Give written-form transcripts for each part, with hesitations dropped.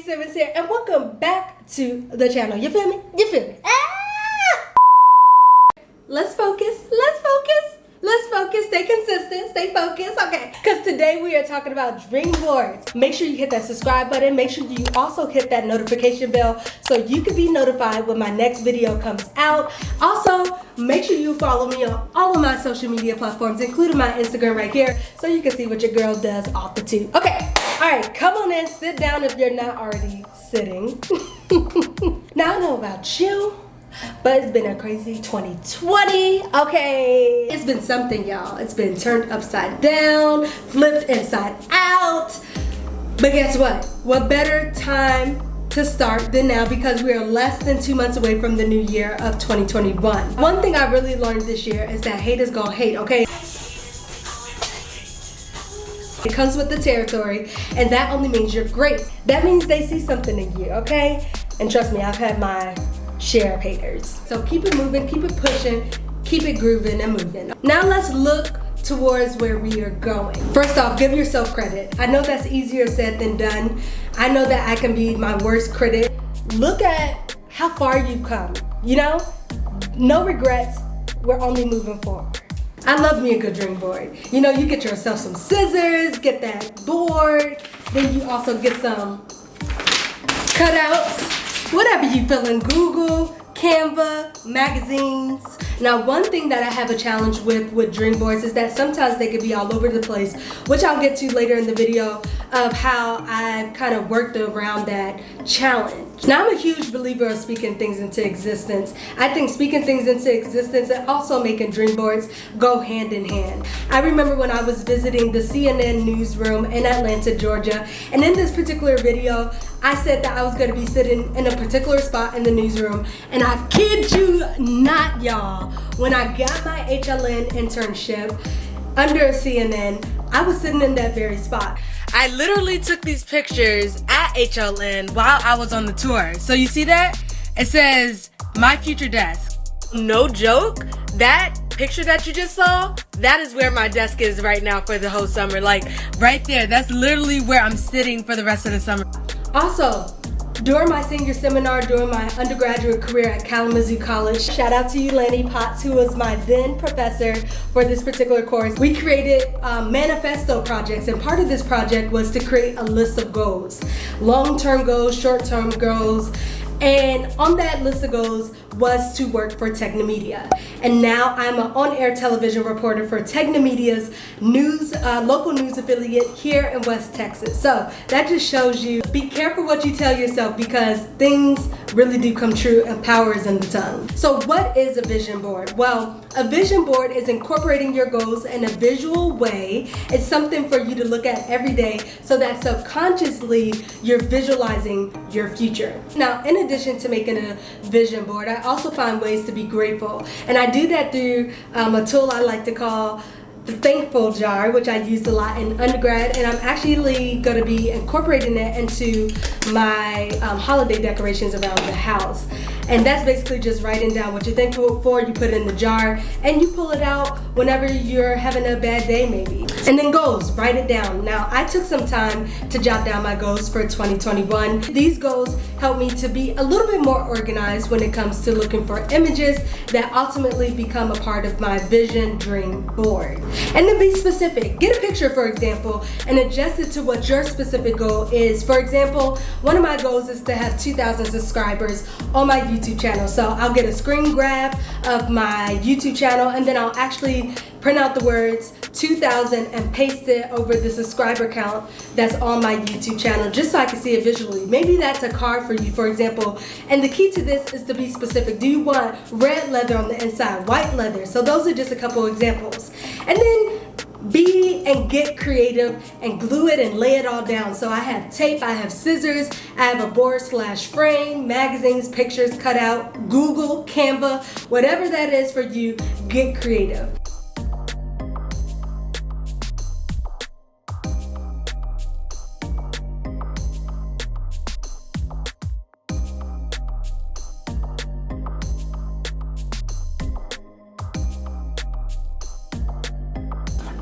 Simmons here, and welcome back to the channel. You feel me? You feel me? Ah! Let's focus. Stay consistent. Stay focused. Okay. Because today we are talking about dream boards. Make sure you hit that subscribe button. Make sure you also hit that notification bell so you can be notified when my next video comes out. Also, make sure you follow me on all of my social media platforms, including my Instagram right here, so you can see what your girl does off the tube. Okay. All right. Come on in. Sit down if you're not already sitting. Now I know about you, but it's been a crazy 2020, okay? It's been something, y'all. It's been turned upside down, flipped inside out. But guess what? What better time to start than now, because we are less than 2 months away from the new year of 2021. One thing I really learned this year is that haters gonna hate, okay? It comes with the territory, and that only means you're great. That means they see something in you, okay? And trust me, I've had my share of haters. So keep it moving, keep it pushing, keep it grooving and moving. Now let's look towards where we are going. First off, give yourself credit. I know that's easier said than done. I know that I can be my worst critic. Look at how far you've come. You know, no regrets, we're only moving forward. I love me a good dream board. You know, you get yourself some scissors, get that board, then you also get some cutouts. Whatever you feel in, Google, Canva, magazines. Now, one thing that I have a challenge with dream boards is that sometimes they can be all over the place, which I'll get to later in the video of how I've kind of worked around that challenge. Now, I'm a huge believer of speaking things into existence. I think speaking things into existence and also making dream boards go hand in hand. I remember when I was visiting the CNN newsroom in Atlanta, Georgia, and in this particular video, I said that I was going to be sitting in a particular spot in the newsroom, and I kid you not, y'all, when I got my HLN internship under CNN, I was sitting in that very spot. I literally took these pictures at HLN while I was on the tour. So you see that? It says, my future desk. No joke, that picture that you just saw, that is where my desk is right now for the whole summer. Like, right there, that's literally where I'm sitting for the rest of the summer. Also, during my senior seminar, during my undergraduate career at Kalamazoo College, shout out to you, Lanny Potts, who was my then professor for this particular course. We created manifesto projects, and part of this project was to create a list of goals. Long-term goals, short-term goals, and on that list of goals was to work for Technomedia. And now I'm an on-air television reporter for Technomedia's news, local news affiliate here in West Texas. So that just shows you, be careful what you tell yourself, because things really do come true and power is in the tongue. So what is a vision board? Well, a vision board is incorporating your goals in a visual way. It's something for you to look at every day so that subconsciously you're visualizing your future. Now, in addition to making a vision board, I also find ways to be grateful. And I do that through a tool I like to call the thankful jar, which I used a lot in undergrad, and I'm actually going to be incorporating it into my holiday decorations around the house. And that's basically just writing down what you're thankful for, you put it in the jar, and you pull it out whenever you're having a bad day maybe. And then goals, write it down. Now, I took some time to jot down my goals for 2021. These goals help me to be a little bit more organized when it comes to looking for images that ultimately become a part of my vision dream board. And then be specific. Get a picture, for example, and adjust it to what your specific goal is. For example, one of my goals is to have 2,000 subscribers on my YouTube channel. So I'll get a screen grab of my YouTube channel, and then I'll actually print out the words 2,000 and paste it over the subscriber count that's on my YouTube channel, just so I can see it visually. Maybe that's a card for you, for example. And the key to this is to be specific. Do you want red leather on the inside, white leather? So those are just a couple examples. And then be and get creative and glue it and lay it all down. So I have tape, I have scissors, I have a board/frame, magazines, pictures cut out, Google, Canva, whatever that is for you, get creative.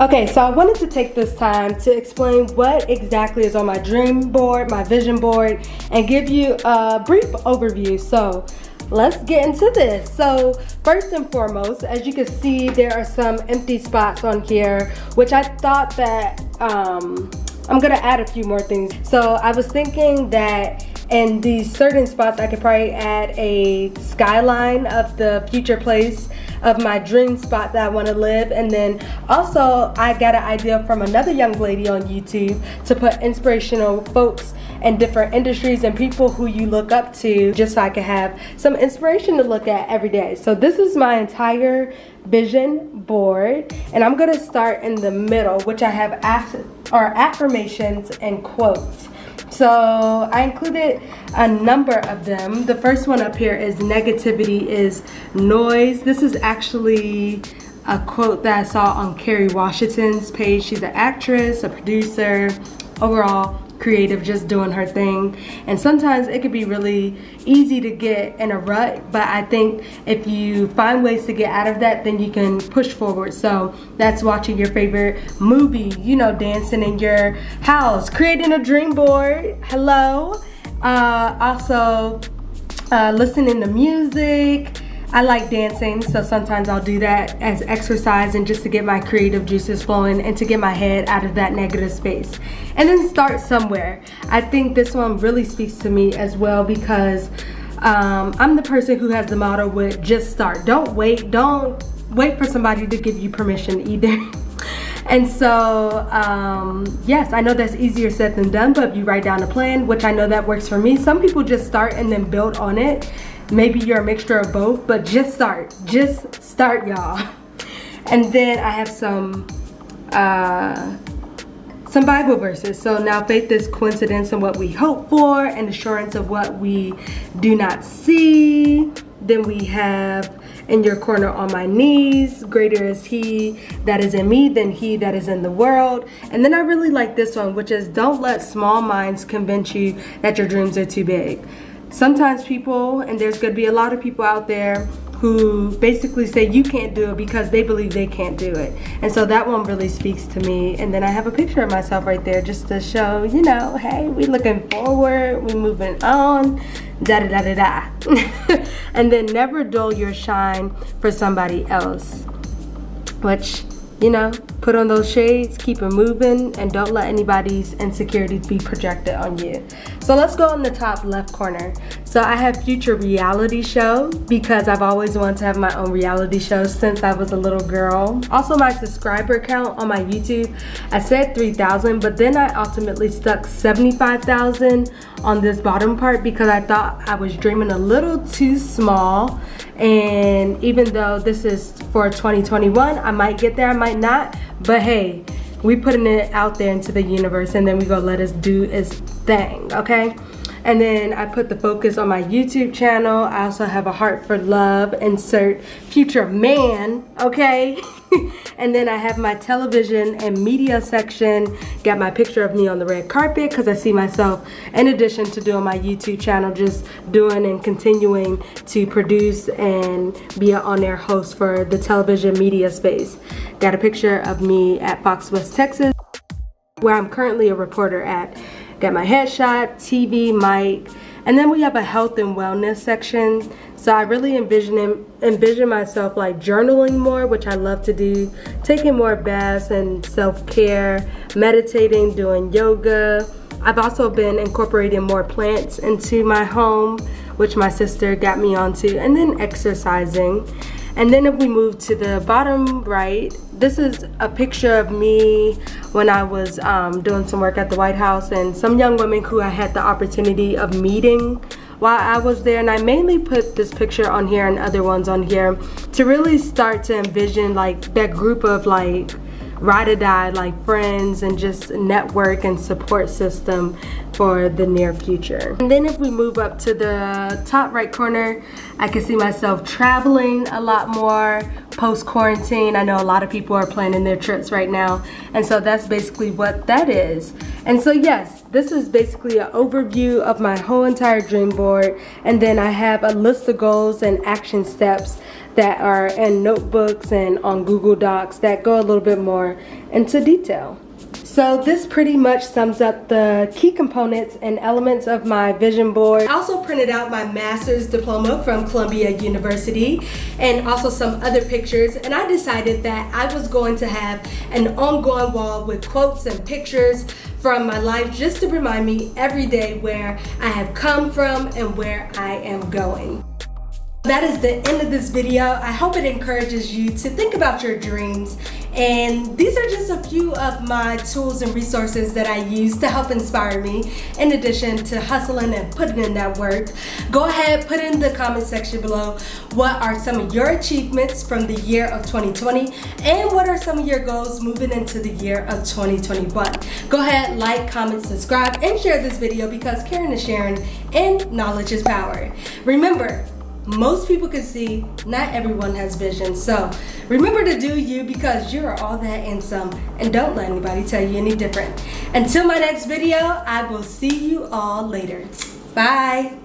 Okay, so I wanted to take this time to explain what exactly is on my dream board, my vision board, and give you a brief overview. So let's get into this. So first and foremost, as you can see, there are some empty spots on here, which I thought that I'm gonna add a few more things. So I was thinking that in these certain spots, I could probably add a skyline of the future place of my dream spot that I want to live. And then also I got an idea from another young lady on YouTube to put inspirational folks in different industries and people who you look up to, just so I can have some inspiration to look at every day. So this is my entire vision board, and I'm gonna start in the middle, which I have affirmations and quotes. So I included a number of them. The first one up here is negativity is noise. This is actually a quote that I saw on Kerry Washington's page. She's an actress, a producer, overall creative, just doing her thing. And sometimes it could be really easy to get in a rut, but I think if you find ways to get out of that, then you can push forward. So that's watching your favorite movie, you know, dancing in your house, creating a dream board, hello. Also listening to music. I like dancing, so sometimes I'll do that as exercise and just to get my creative juices flowing and to get my head out of that negative space. And then start somewhere. I think this one really speaks to me as well because I'm the person who has the motto with just start. Don't wait for somebody to give you permission either. And so, yes, I know that's easier said than done, but if you write down a plan, which I know that works for me. Some people just start and then build on it. Maybe you're a mixture of both, but just start, y'all. And then I have some Bible verses. So now faith is coincidence in what we hope for and assurance of what we do not see. Then we have in your corner on my knees, greater is he that is in me than he that is in the world. And then I really like this one, which is don't let small minds convince you that your dreams are too big. Sometimes people, and there's going to be a lot of people out there who basically say you can't do it because they believe they can't do it. And so that one really speaks to me. And then I have a picture of myself right there just to show, you know, hey, we looking forward, we moving on, da-da-da-da-da. And then never dull your shine for somebody else, which, you know, put on those shades, keep it moving, and don't let anybody's insecurities be projected on you. So let's go in the top left corner. So I have future reality show because I've always wanted to have my own reality show since I was a little girl. Also my subscriber count on my YouTube, I said 3,000, but then I ultimately stuck 75,000 on this bottom part because I thought I was dreaming a little too small. And even though this is for 2021, I might get there, I might not, but hey, we putting it out there into the universe and then we gonna let us do its thing, okay? And then I put the focus on my YouTube channel. I also have a heart for love, insert future man, okay? And then I have my television and media section. Got my picture of me on the red carpet because I see myself, in addition to doing my YouTube channel, just doing and continuing to produce and be an on-air host for the television media space. Got a picture of me at Fox West, Texas, where I'm currently a reporter at. Got my headshot, TV, mic, and then we have a health and wellness section. So I really envision myself like journaling more, which I love to do, taking more baths and self-care, meditating, doing yoga. I've also been incorporating more plants into my home, which my sister got me onto, and then exercising. And then if we move to the bottom right, this is a picture of me when I was doing some work at the White House and some young women who I had the opportunity of meeting while I was there. And I mainly put this picture on here and other ones on here to really start to envision like that group of like ride or die, like friends and just network and support system for the near future. And then if we move up to the top right corner, I can see myself traveling a lot more, post-quarantine. I know a lot of people are planning their trips right now, and so that's basically what that is. And so yes, this is basically an overview of my whole entire dream board, and then I have a list of goals and action steps that are in notebooks and on Google Docs that go a little bit more into detail. So this pretty much sums up the key components and elements of my vision board. I also printed out my master's diploma from Columbia University and also some other pictures, and I decided that I was going to have an ongoing wall with quotes and pictures from my life just to remind me every day where I have come from and where I am going. That is the end of this video. I hope it encourages you to think about your dreams, and these are just a few of my tools and resources that I use to help inspire me, in addition to hustling and putting in that work. Go ahead, put in the comment section below what are some of your achievements from the year of 2020 and what are some of your goals moving into the year of 2021. Go ahead, like, comment, subscribe, and share this video because caring is sharing and knowledge is power. Remember, most people can see, not everyone has vision. So remember to do you because you are all that and some, and don't let anybody tell you any different. Until my next video, I will see you all later. Bye.